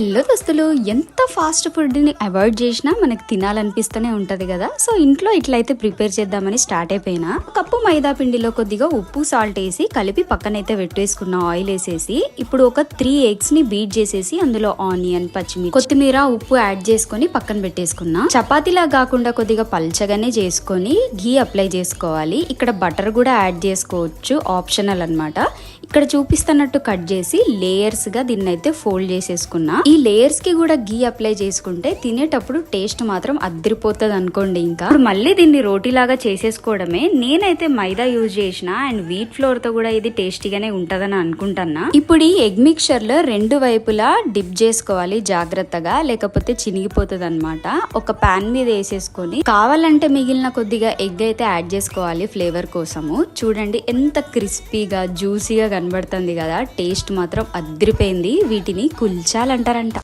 Hello దోస్తులు, ఎంత fast ఫుడ్ని అవాయిడ్ చేసినా మనకు తినాలనిపిస్తూనే ఉంటది కదా. సో ఇంట్లో ఇట్లయితే ప్రిపేర్ చేద్దామని స్టార్ట్ అయిపోయినా. కప్పు మైదా పిండిలో కొద్దిగా ఉప్పు సాల్ట్ వేసి కలిపి పక్కనైతే పెట్టేసుకున్న ఆయిల్ వేసేసి ఇప్పుడు ఒక 3 eggs ని బీట్ చేసేసి అందులో ఆనియన్, పచ్చిమిర్చి, కొత్తిమీర, ఉప్పు యాడ్ చేసుకొని పక్కన పెట్టేసుకున్నా. చపాతీలా కాకుండా కొద్దిగా పల్చగానే చేసుకొని ఘీ అప్లై చేసుకోవాలి. ఇక్కడ బటర్ కూడా యాడ్ చేసుకోవచ్చు, ఆప్షనల్ అన్నమాట. ఇక్కడ చూపిస్తున్నట్టు కట్ చేసి లేయర్స్ గా దీన్ని అయితే ఫోల్డ్ చేసేసుకున్నా. ఈ లేయర్స్ కి కూడా ఘీ అప్లై చేసుకుంటే తినేటప్పుడు టేస్ట్ మాత్రం అద్దరిపోతుంది అనుకోండి. ఇంకా ఇప్పుడు మళ్ళీ దీన్ని రోటీలాగా చేసేసుకోవడమే. నేనైతే మైదా యూజ్ చేసిన అండ్ వీట్ ఫ్లోర్ తో కూడా ఇది టేస్టీగానే ఉంటదని అనుకుంటున్నా. ఇప్పుడు ఈ ఎగ్ మిక్చర్ లో 2 వైపులా డిప్ చేసుకోవాలి జాగ్రత్తగా, లేకపోతే చినిగిపోతుంది అనమాట. ఒక పాన్ మీద వేసేసుకొని కావాలంటే మిగిలిన కొద్దిగా ఎగ్ అయితే యాడ్ చేసుకోవాలి ఫ్లేవర్ కోసము. చూడండి ఎంత క్రిస్పీగా జ్యూసీగా కనబడుతుంది కదా. టేస్ట్ మాత్రం అద్దరిపోయింది. వీటిని కుల్చాలంటారంట.